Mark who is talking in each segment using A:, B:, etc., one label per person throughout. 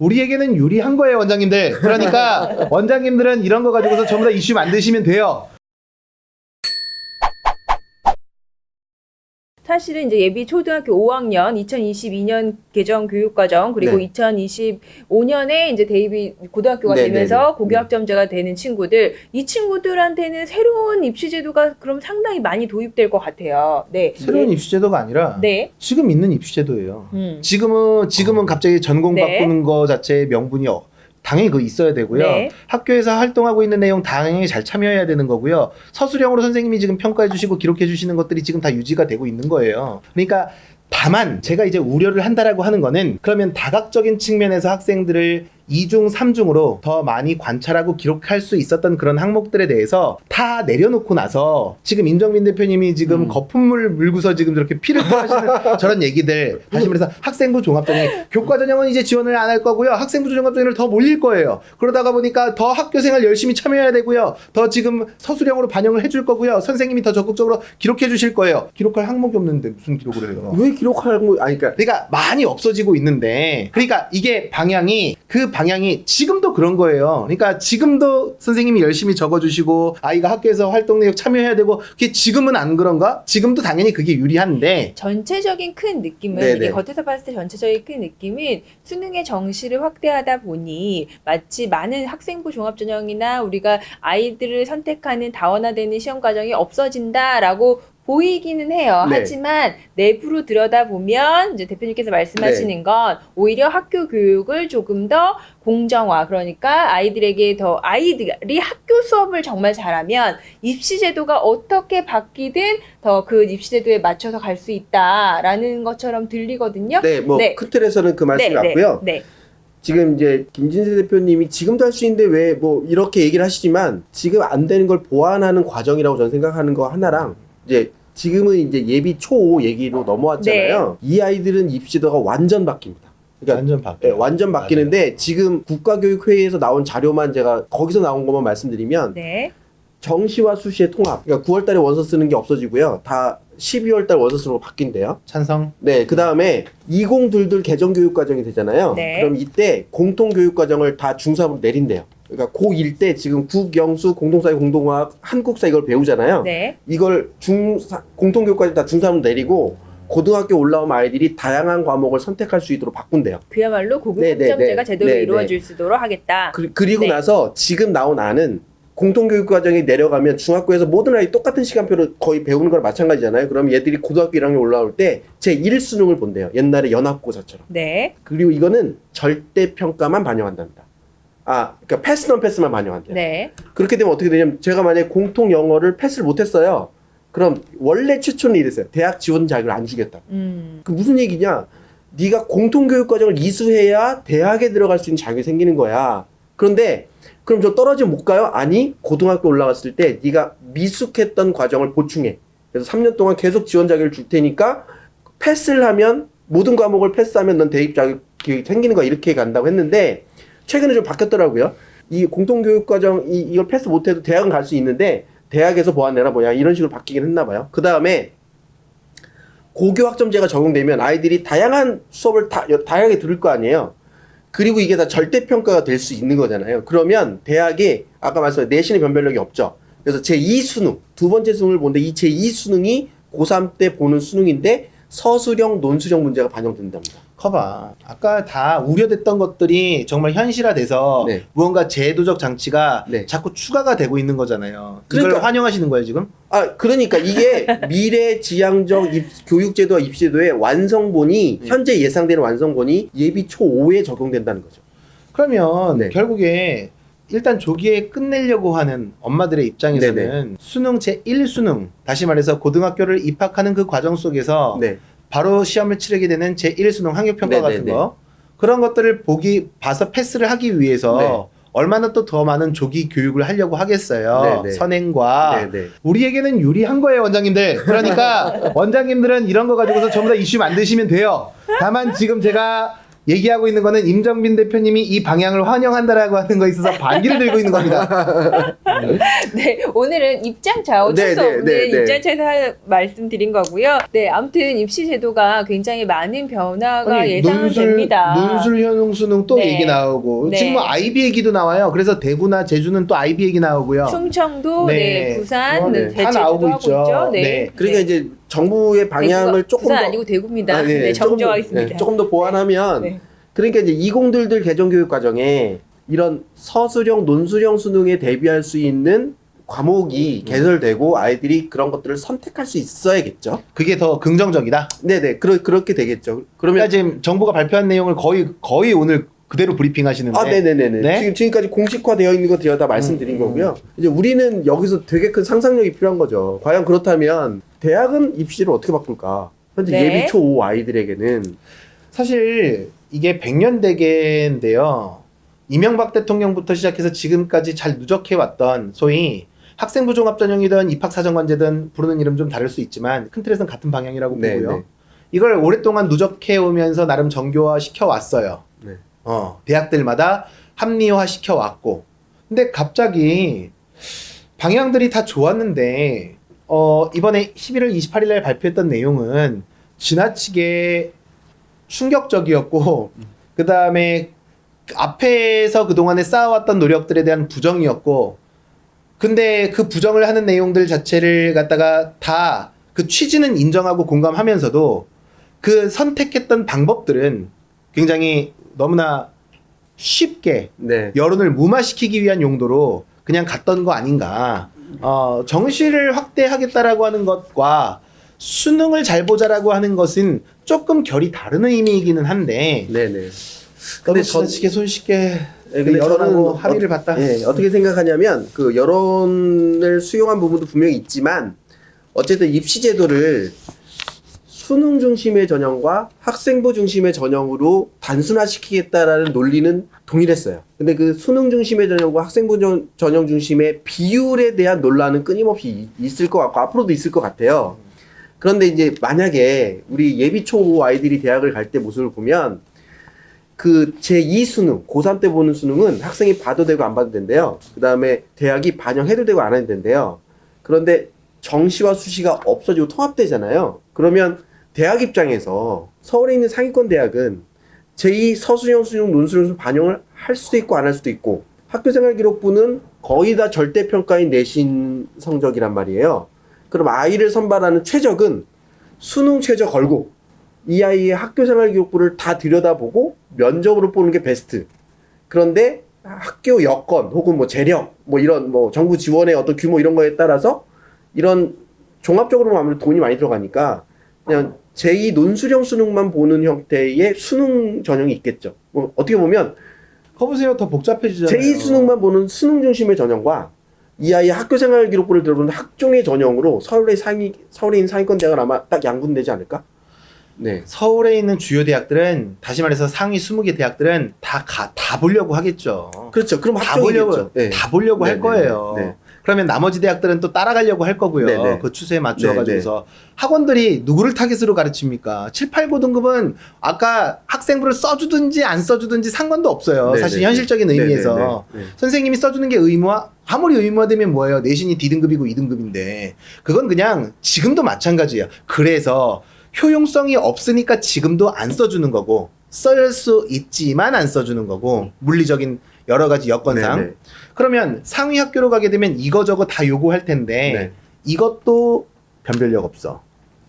A: 우리에게는 유리한 거예요, 원장님들. 그러니까 원장님들은 이런 거 가지고서 전부 다 이슈 만드시면 돼요.
B: 사실은 이제 예비 초등학교 5학년 2022년 개정 교육과정 그리고
C: 네.
B: 2025년에 이제 대입이 고등학교가
C: 네,
B: 되면서
C: 네, 네.
B: 고교학점제가 되는 친구들, 이 친구들한테는 새로운 입시 제도가 그럼 상당히 많이 도입될 것 같아요. 네.
A: 새로운 입시 제도가 아니라
B: 네.
A: 지금 있는 입시 제도예요.
B: 음.
A: 지금은 갑자기 전공
B: 네.
A: 바꾸는 거 자체의 명분이 당연히 그 있어야 되고요.
B: 네.
A: 학교에서 활동하고 있는 내용 당연히 잘 참여해야 되는 거고요. 서술형으로 선생님이 지금 평가해 주시고 기록해 주시는 것들이 지금 다 유지가 되고 있는 거예요. 그러니까 다만 제가 이제 우려를 한다라고 하는 거는, 그러면 다각적인 측면에서 학생들을 2중, 3중으로 더 많이 관찰하고 기록할 수 있었던 그런 항목들에 대해서 다 내려놓고 나서 지금 임정민 대표님이 지금 거품물 물고서 지금 저렇게 피를 토하시는 저런 얘기들, 다시 말해서 학생부 종합전형, 교과전형은 이제 지원을 안 할 거고요. 학생부 종합전형을 더 몰릴 거예요. 그러다가 보니까 더 학교생활 열심히 참여해야 되고요. 더 지금 서술형으로 반영을 해줄 거고요. 선생님이 더 적극적으로 기록해 주실 거예요. 기록할 항목이 없는데 무슨 기록을 해요?
C: 왜 기록하는 거 아니
A: 그러니까 많이 없어지고 있는데, 그러니까 이게 방향이 지금도 그런 거예요. 그러니까 지금도 선생님이 열심히 적어주시고 아이가 학교에서 활동 내역 참여해야 되고, 그게 지금은 안 그런가? 지금도 당연히 그게 유리한데,
B: 전체적인 큰 느낌은
C: 네네.
B: 이게 겉에서 봤을 때 전체적인 큰 느낌은 수능의 정시를 확대하다 보니 마치 많은 학생부 종합전형이나 우리가 아이들을 선택하는 다원화되는 시험 과정이 없어진다라고 보이기는 해요.
C: 네.
B: 하지만 내부로 들여다보면 이제 대표님께서 말씀하시는 건 오히려 학교 교육을 조금 더 공정화, 그러니까 아이들이 학교 수업을 정말 잘하면 입시 제도가 어떻게 바뀌든 더 그 입시 제도에 맞춰서 갈 수 있다라는 것처럼 들리거든요.
C: 네, 뭐
B: 네.
C: 큰 틀에서는 그 말씀이
B: 네,
C: 맞고요.
B: 네.
C: 지금 이제 김진세 대표님이 지금도 할 수 있는데 왜 뭐 이렇게 얘기를 하시지만, 지금 안 되는 걸 보완하는 과정이라고 저는 생각하는 거 하나랑, 이제 지금은 이제 예비 초 얘기로 넘어왔잖아요. 이 아이들은 입시도가 완전 바뀝니다. 그러니까
A: 완전 바뀌어요.
C: 네, 완전 바뀌는데, 지금 국가교육회의에서 나온 자료만 제가 거기서 나온 것만 말씀드리면,
B: 네.
C: 정시와 수시의 통합, 그러니까 9월달에 원서 쓰는 게 없어지고요. 다 12월달 원서 쓰는 거 바뀐대요.
A: 찬성.
C: 네, 그 다음에 2022 개정교육과정이 되잖아요.
B: 네.
C: 그럼 이때 공통교육과정을 다 중3으로 내린대요. 그러니까 고1 때 지금 국영수, 공동사회, 공동화학, 한국사 이걸 배우잖아요.
B: 네.
C: 이걸 공통교육과정 다 중3으로 내리고, 고등학교 올라오면 아이들이 다양한 과목을 선택할 수 있도록 바꾼대요.
B: 그야말로 고교
C: 네, 네,
B: 학점제가
C: 네.
B: 제대로
C: 네, 네.
B: 이루어질 수 있도록 하겠다.
C: 그리고
B: 네.
C: 나서 지금 나온 안은, 공통교육과정이 내려가면 중학교에서 모든 아이 똑같은 시간표로 거의 배우는 거랑 마찬가지잖아요. 그럼 얘들이 고등학교 1학년 올라올 때 제1수능을 본대요. 옛날에 연합고사처럼.
B: 네.
C: 그리고 이거는 절대평가만 반영한답니다. 그러니까 패스 넌 패스만 반영한대요.
B: 네.
C: 그렇게 되면 어떻게 되냐면, 제가 만약에 공통 영어를 패스를 못했어요. 그럼 원래 최초는 이랬어요. 대학 지원 자격을 안 주겠다. 그 무슨 얘기냐? 네가 공통교육과정을 이수해야 대학에 들어갈 수 있는 자격이 생기는 거야. 그런데 그럼 저 떨어지면 못 가요? 아니, 고등학교 올라갔을 때 네가 미숙했던 과정을 보충해. 그래서 3년 동안 계속 지원 자격을 줄 테니까, 패스를 하면, 모든 과목을 패스하면 넌 대입 자격이 생기는 거야. 이렇게 간다고 했는데, 최근에 좀 바뀌었더라고요. 이 공통교육과정 이걸 패스 못해도 대학은 갈 수 있는데, 대학에서 보완내라 뭐야, 이런 식으로 바뀌긴 했나 봐요. 그 다음에 고교학점제가 적용되면 아이들이 다양한 수업을 다양하게 들을 거 아니에요. 그리고 이게 다 절대평가가 될 수 있는 거잖아요. 그러면 대학이 아까 말씀드린 내신의 변별력이 없죠. 그래서 제2수능, 두 번째 수능을 보는데, 이 제2수능이 고3 때 보는 수능인데 서술형, 논술형 문제가 반영된답니다.
A: 커봐. 아까 다 우려됐던 것들이 정말 현실화돼서
C: 네.
A: 무언가 제도적 장치가
C: 네.
A: 자꾸 추가가 되고 있는 거잖아요. 이걸
C: 그러니까-
A: 환영하시는 거예요, 지금?
C: 그러니까 이게 미래지향적 교육제도와 입시제도의 완성본이, 현재 예상되는 완성본이 예비 초5에 적용된다는 거죠.
A: 그러면
C: 네.
A: 결국에 일단 조기에 끝내려고 하는 엄마들의 입장에서는
C: 네네.
A: 수능 제1수능, 다시 말해서 고등학교를 입학하는 그 과정 속에서
C: 네.
A: 바로 시험을 치르게 되는 제1수능 학력평가 같은
C: 네네네.
A: 거, 그런 것들을 봐서 패스를 하기 위해서
C: 네.
A: 얼마나 또 더 많은 조기 교육을 하려고 하겠어요.
C: 네네.
A: 선행과.
C: 네네.
A: 우리에게는 유리한 거예요, 원장님들. 그러니까 원장님들은 이런 거 가지고서 전부 다 이슈 만드시면 돼요. 다만 지금 제가 얘기하고 있는 거는 임정빈 대표님이 이 방향을 환영한다라고 하는 거에 있어서 반기를 들고 있는 겁니다.
B: 네, 오늘은 입장차, 어쩔 수 없는 입장차에서 말씀드린 거고요. 네, 아무튼 입시 제도가 굉장히 많은 변화가 예상은 됩니다.
A: 논술 현ung 수능 또
B: 네.
A: 얘기 나오고
B: 네.
A: 지금 뭐 IB 얘기도 나와요. 그래서 대구나 제주는 또 IB 얘기 나오고요.
B: 충청도, 네, 부산,
A: 네.
B: 대체주도
A: 다 나오고
B: 하고 있죠. 네.
A: 네.
C: 그러니까 이제 정부의 방향을 조금
B: 부산
C: 더
B: 아니고 대구입니다.
C: 아,
B: 네,
C: 조금 더,
B: 정정하겠습니다.
C: 조금 더 보완하면
B: 네.
C: 그러니까 이제 2022 개정교육 과정에 이런 서술형, 논술형 수능에 대비할 수 있는 과목이 개설되고 아이들이 그런 것들을 선택할 수 있어야겠죠.
A: 그게 더 긍정적이다.
C: 네네, 그렇게 되겠죠.
A: 그러니까
C: 그러면
A: 지금 정부가 발표한 내용을 거의 오늘 그대로 브리핑하시는데.
C: 아, 네네네네.
A: 네?
C: 지금까지 공식화되어 있는 거 다 말씀드린 거고요. 이제 우리는 여기서 되게 큰 상상력이 필요한 거죠. 과연 그렇다면 대학은 입시를 어떻게 바꿀까? 현재
B: 네.
C: 예비 초5 아이들에게는
A: 사실 이게 100년 대계인데요. 이명박 대통령부터 시작해서 지금까지 잘 누적해왔던 소위 학생부 종합전형이든 입학사정관제든 부르는 이름 좀 다를 수 있지만 큰 틀에서는 같은 방향이라고
C: 네,
A: 보고요.
C: 네.
A: 이걸 오랫동안 누적해오면서 나름 정교화 시켜왔어요.
C: 네.
A: 대학들마다 합리화 시켜왔고. 근데 갑자기 방향들이 다 좋았는데 이번에 11월 28일 날 발표했던 내용은 지나치게 충격적이었고 그 다음에 앞에서 그동안에 쌓아왔던 노력들에 대한 부정이었고 근데 그 부정을 하는 내용들 자체를 갖다가 다 그 취지는 인정하고 공감하면서도 그 선택했던 방법들은 굉장히 너무나 쉽게
C: 네.
A: 여론을 무마시키기 위한 용도로 그냥 갔던 거 아닌가. 정시를 확대하겠다라고 하는 것과 수능을 잘 보자라고 하는 것은 조금 결이 다른 의미이기는 한데
C: 네네.
A: 너무 지나치게 손쉽게
C: 네, 근데
A: 여론하고
C: 저는
A: 합의를 봤다.
C: 예, 어떻게 생각하냐면 그 여론을 수용한 부분도 분명히 있지만 어쨌든 입시 제도를 수능 중심의 전형과 학생부 중심의 전형으로 단순화시키겠다라는 논리는 동일했어요. 근데 그 수능 중심의 전형과 학생부 전형 중심의 비율에 대한 논란은 끊임없이 있을 것 같고 앞으로도 있을 것 같아요. 그런데 이제 만약에 우리 예비 초5 아이들이 대학을 갈 때 모습을 보면 그 제2 수능, 고3 때 보는 수능은 학생이 봐도 되고 안 봐도 된대요. 그 다음에 대학이 반영해도 되고 안 해도 된대요. 그런데 정시와 수시가 없어지고 통합되잖아요. 그러면 대학 입장에서 서울에 있는 상위권 대학은 제2 서술형 수능, 논술형 수능 반영을 할 수도 있고 안 할 수도 있고 학교생활기록부는 거의 다 절대평가인 내신 성적이란 말이에요. 그럼 아이를 선발하는 최적은 수능 최저 걸고 이 아이의 학교생활기록부를 다 들여다보고 면접으로 보는 게 베스트. 그런데 학교 여건 혹은 뭐 재력 뭐 이런 뭐 정부 지원의 어떤 규모 이런 거에 따라서 이런 종합적으로 아무래도 돈이 많이 들어가니까 그냥 제2 논술형 수능만 보는 형태의 수능 전형이 있겠죠. 뭐 어떻게 보면
A: 거보세요. 더 복잡해지잖아요.
C: 제2 수능만 보는 수능 중심의 전형과 이 아이의 학교생활 기록부를 들어보는 학종의 전형으로 서울에 있는 상위권 대학은 아마 딱 양분되지 않을까? 네.
A: 서울에 있는 주요 대학들은 다시 말해서 상위 20개 대학들은 다 보려고 하겠죠.
C: 그렇죠. 그럼
A: 다 보려고
C: 학종이겠죠. 네.
A: 다 보려고 할
C: 네,
A: 거예요.
C: 네, 네.
A: 그러면 나머지 대학들은 또 따라가려고 할 거고요.
C: 네, 네.
A: 그 추세에 맞춰 가지고서 학원들이 누구를 타겟으로 가르칩니까? 7, 8, 9등급은 아까 학생부를 써주든지 안 써주든지 상관도 없어요.
C: 네,
A: 사실
C: 네,
A: 현실적인
C: 네,
A: 의미에서
C: 네, 네, 네.
A: 선생님이 써주는 게 아무리 의무화되면 뭐예요? 내신이 D등급이고 2등급인데 그건 그냥 지금도 마찬가지예요. 그래서 효용성이 없으니까 지금도 안 써주는 거고 쓸 수 있지만 안 써주는 거고 물리적인 여러 가지 여건상
C: 네, 네.
A: 그러면 상위 학교로 가게 되면 이거저거 다 요구할 텐데
C: 네.
A: 이것도 변별력 없어.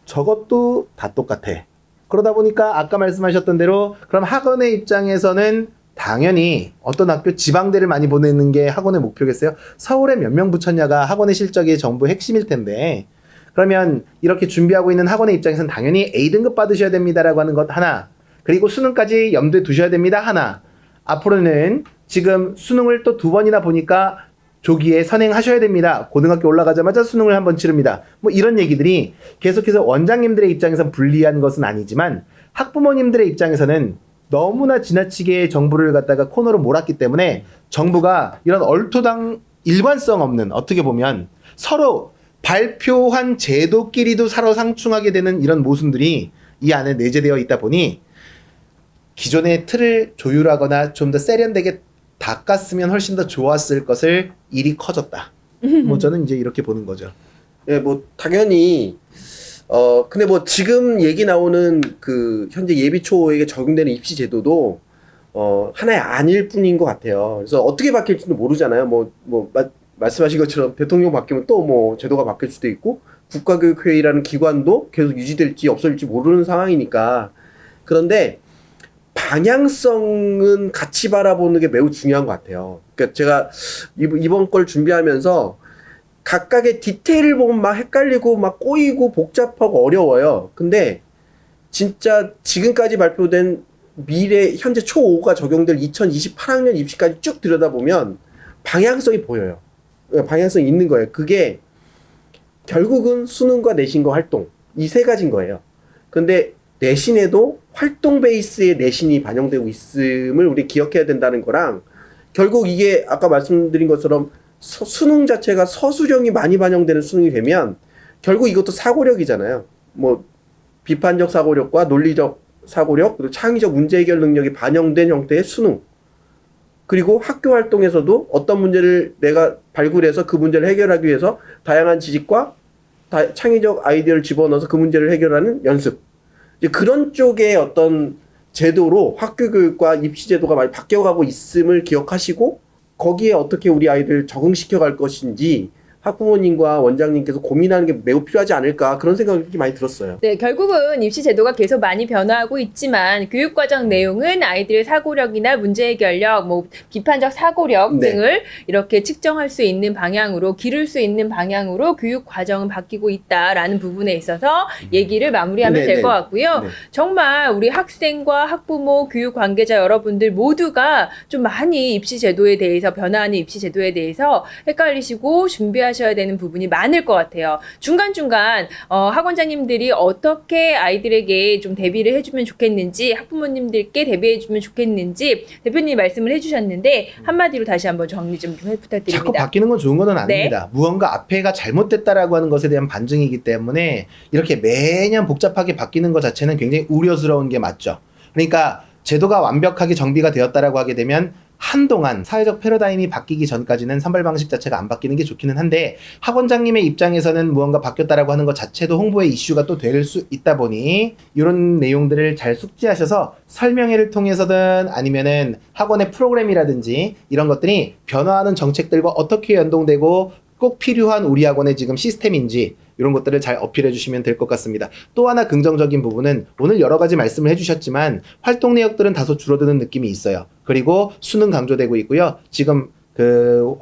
A: 저것도 다 똑같아. 그러다 보니까 아까 말씀하셨던 대로 그럼 학원의 입장에서는 당연히 어떤 학교 지방대를 많이 보내는 게 학원의 목표겠어요. 서울에 몇 명 붙였냐가 학원의 실적이 전부 핵심일 텐데 그러면 이렇게 준비하고 있는 학원의 입장에서는 당연히 A등급 받으셔야 됩니다라고 하는 것 하나 그리고 수능까지 염두에 두셔야 됩니다 하나 앞으로는 지금 수능을 또 2번이나 보니까 조기에 선행하셔야 됩니다. 고등학교 올라가자마자 수능을 한번 치릅니다. 뭐 이런 얘기들이 계속해서 원장님들의 입장에선 불리한 것은 아니지만 학부모님들의 입장에서는 너무나 지나치게 정부를 갖다가 코너로 몰았기 때문에 정부가 이런 얼토당 일관성 없는 어떻게 보면 서로 발표한 제도끼리도 서로 상충하게 되는 이런 모순들이 이 안에 내재되어 있다 보니 기존의 틀을 조율하거나 좀 더 세련되게 닦았으면 훨씬 더 좋았을 것을 일이 커졌다. 뭐 저는 이제 이렇게 보는 거죠.
C: 예, 뭐 당연히 근데 뭐 지금 얘기 나오는 그 현재 예비초에게 적용되는 입시 제도도 하나의 안일 뿐인 것 같아요. 그래서 어떻게 바뀔지도 모르잖아요. 말씀하신 것처럼 대통령 바뀌면 또 뭐 제도가 바뀔 수도 있고 국가교육회의라는 기관도 계속 유지될지 없어질지 모르는 상황이니까. 그런데 방향성은 같이 바라보는 게 매우 중요한 것 같아요. 그러니까 제가 이번 걸 준비하면서 각각의 디테일을 보면 막 헷갈리고 막 꼬이고 복잡하고 어려워요. 근데 진짜 지금까지 발표된 미래 현재 초5가 적용될 2028학년 입시까지 쭉 들여다보면 방향성이 보여요. 방향성이 있는 거예요. 그게 결국은 수능과 내신과 활동 이 세 가지인 거예요. 근데 내신에도 활동 베이스의 내신이 반영되고 있음을 우리 기억해야 된다는 거랑, 결국 이게 아까 말씀드린 것처럼 수능 자체가 서술형이 많이 반영되는 수능이 되면 결국 이것도 사고력이잖아요. 뭐 비판적 사고력과 논리적 사고력, 그리고 창의적 문제 해결 능력이 반영된 형태의 수능. 그리고 학교 활동에서도 어떤 문제를 내가 발굴해서 그 문제를 해결하기 위해서 다양한 지식과 창의적 아이디어를 집어넣어서 그 문제를 해결하는 연습. 이제 그런 쪽의 어떤 제도로 학교 교육과 입시 제도가 많이 바뀌어가고 있음을 기억하시고, 거기에 어떻게 우리 아이들 적응시켜 갈 것인지 학부모님과 원장님께서 고민하는 게 매우 필요하지 않을까, 그런 생각이 많이 들었어요.
B: 네, 결국은 입시 제도가 계속 많이 변화하고 있지만 교육과정 내용은 아이들의 사고력이나 문제 해결력, 뭐 비판적 사고력
C: 네.
B: 등을 이렇게 측정할 수 있는 방향으로, 기를 수 있는 방향으로 교육 과정은 바뀌고 있다라는 부분에 있어서 얘기를 마무리하면 될 것 같고요.
C: 네.
B: 정말 우리 학생과 학부모, 교육 관계자 여러분들 모두가 좀 많이 입시 제도에 대해서, 변화하는 입시 제도에 대해서 헷갈리시고 준비하셔야 되는 부분이 많을 것 같아요. 중간중간 학원장님들이 어떻게 아이들에게 좀 대비를 해주면 좋겠는지, 학부모님들께 대비해주면 좋겠는지 대표님이 말씀을 해주셨는데 한마디로 다시 한번 정리 좀 부탁드립니다.
A: 자꾸 바뀌는 건 좋은 건 아닙니다. 무언가 앞에가 잘못됐다라고 하는 것에 대한 반증이기 때문에 이렇게 매년 복잡하게 바뀌는 것 자체는 굉장히 우려스러운 게 맞죠. 그러니까 제도가 완벽하게 정비가 되었다라고 하게 되면 한동안 사회적 패러다임이 바뀌기 전까지는 선발 방식 자체가 안 바뀌는 게 좋기는 한데, 학원장님의 입장에서는 무언가 바뀌었다라고 하는 것 자체도 홍보의 이슈가 또 될 수 있다 보니 이런 내용들을 잘 숙지하셔서 설명회를 통해서든 아니면은 학원의 프로그램이라든지 이런 것들이 변화하는 정책들과 어떻게 연동되고 꼭 필요한 우리 학원의 지금 시스템인지 이런 것들을 잘 어필해 주시면 될 것 같습니다. 또 하나 긍정적인 부분은 오늘 여러 가지 말씀을 해주셨지만 활동 내역들은 다소 줄어드는 느낌이 있어요. 그리고 수능 강조되고 있고요. 지금 그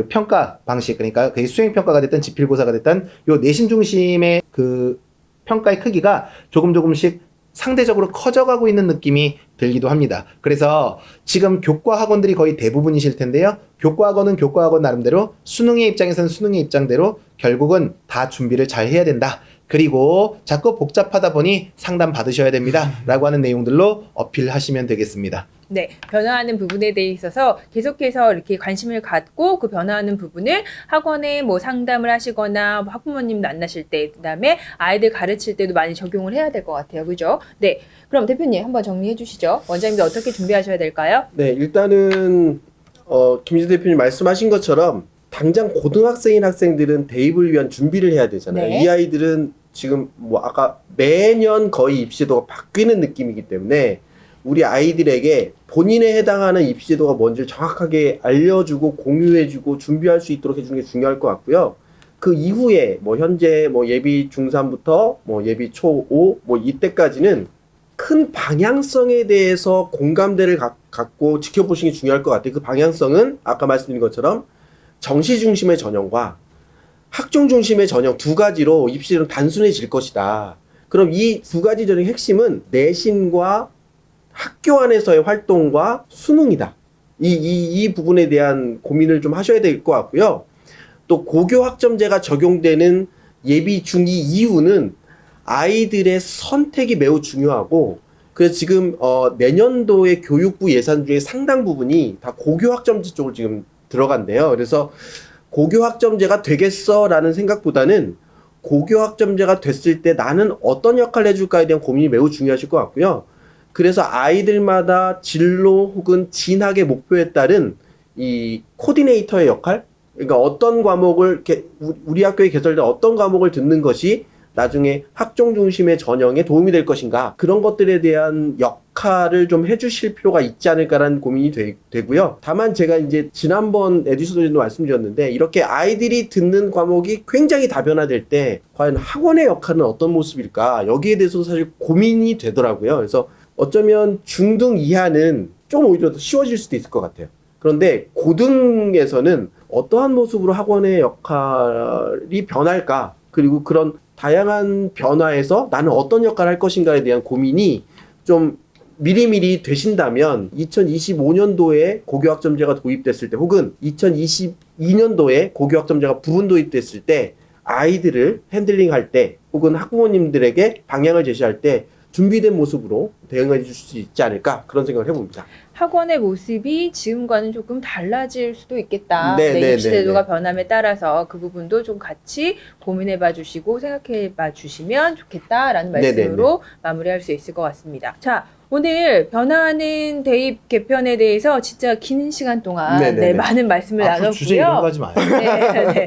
A: 평가 방식, 그러니까 그 수행평가가 됐든 지필고사가 됐든 요 내신 중심의 그 평가의 크기가 조금씩 상대적으로 커져가고 있는 느낌이 들기도 합니다. 그래서 지금 교과 학원들이 거의 대부분이실 텐데요. 교과 학원은 교과 학원 나름대로, 수능의 입장에서는 수능의 입장대로 결국은 다 준비를 잘 해야 된다. 그리고 자꾸 복잡하다 보니 상담 받으셔야 됩니다. 라고 하는 내용들로 어필하시면 되겠습니다.
B: 네, 변화하는 부분에 대해 있어서 계속해서 이렇게 관심을 갖고 그 변화하는 부분을 학원에 뭐 상담을 하시거나 뭐 학부모님 만나실 때, 그다음에 아이들 가르칠 때도 많이 적용을 해야 될 것 같아요. 그죠? 네, 그럼 대표님 한번 정리해 주시죠. 원장님들 어떻게 준비하셔야 될까요?
C: 네, 일단은 김희재 대표님 말씀하신 것처럼 당장 고등학생인 학생들은 대입을 위한 준비를 해야 되잖아요.
B: 네.
C: 이 아이들은 지금 뭐 아까 매년 거의 입시제도가 바뀌는 느낌이기 때문에 우리 아이들에게 본인에 해당하는 입시제도가 뭔지를 정확하게 알려주고 공유해주고 준비할 수 있도록 해주는 게 중요할 것 같고요. 그 이후에 뭐 현재 뭐 예비 중3부터 뭐 예비 초5 뭐 이때까지는 큰 방향성에 대해서 공감대를 갖고 지켜보시는 게 중요할 것 같아요. 그 방향성은 아까 말씀드린 것처럼 정시 중심의 전형과 학종 중심의 전형 두 가지로 입시는 단순해질 것이다. 그럼 이 두 가지 전형의 핵심은 내신과 학교 안에서의 활동과 수능이다. 이 부분에 대한 고민을 좀 하셔야 될 것 같고요. 또 고교 학점제가 적용되는 예비 중2 이후는 아이들의 선택이 매우 중요하고, 그래서 지금 내년도의 교육부 예산 중에 상당 부분이 다 고교 학점제 쪽으로 지금 들어간대요. 그래서 고교 학점제가 되겠어라는 생각보다는 고교 학점제가 됐을 때 나는 어떤 역할을 해줄까에 대한 고민이 매우 중요하실 것 같고요. 그래서 아이들마다 진로 혹은 진학의 목표에 따른 이 코디네이터의 역할, 그러니까 어떤 과목을 우리 학교에 개설된 어떤 과목을 듣는 것이 나중에 학종 중심의 전형에 도움이 될 것인가, 그런 것들에 대한 역할을 좀 해주실 필요가 있지 않을까라는 고민이 되고요. 다만 제가 이제 지난번 에디소드에도 말씀드렸는데, 이렇게 아이들이 듣는 과목이 굉장히 다변화될 때 과연 학원의 역할은 어떤 모습일까, 여기에 대해서도 사실 고민이 되더라고요. 그래서 어쩌면 중등 이하는 좀 오히려 더 쉬워질 수도 있을 것 같아요. 그런데 고등에서는 어떠한 모습으로 학원의 역할이 변할까, 그리고 그런 다양한 변화에서 나는 어떤 역할을 할 것인가에 대한 고민이 좀 미리미리 되신다면 2025년도에 고교학점제가 도입됐을 때, 혹은 2022년도에 고교학점제가 부분 도입됐을 때 아이들을 핸들링할 때, 혹은 학부모님들에게 방향을 제시할 때 준비된 모습으로 대응해 줄 수 있지 않을까, 그런 생각을 해봅니다.
B: 학원의 모습이 지금과는 조금 달라질 수도 있겠다.
C: 네, 네,
B: 입시
C: 네,
B: 제도가 변함에 따라서 그 부분도 좀 같이 고민해봐 주시고 생각해봐 주시면 좋겠다라는
C: 네, 네,
B: 말씀으로 마무리할 수 있을 것 같습니다. 자, 오늘 변화하는 대입 개편에 대해서 진짜 긴 시간 동안
C: 네, 네, 네.
B: 많은 말씀을
A: 앞으로 주제 이런 거
B: 나눴고요.
A: 하지 마요.
B: 네, 네.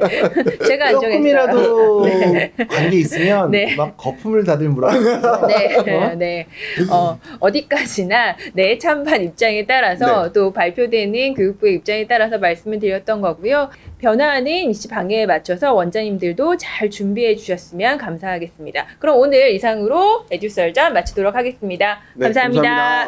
B: 제가 안 정했어요.
A: 조금이라도
B: 네.
A: 관계 있으면
B: 네.
A: 막 거품을 다들 물어요.
B: 네, 네. 어디까지나 내 찬반 입장에 따라서
C: 네.
B: 또 발표되는 교육부의 입장에 따라서 말씀을 드렸던 거고요. 변화하는 입시 방해에 맞춰서 원장님들도 잘 준비해 주셨으면 감사하겠습니다. 그럼 오늘 이상으로 에듀썰전 마치도록 하겠습니다.
C: 네,
B: 감사합니다.
C: 감사합니다.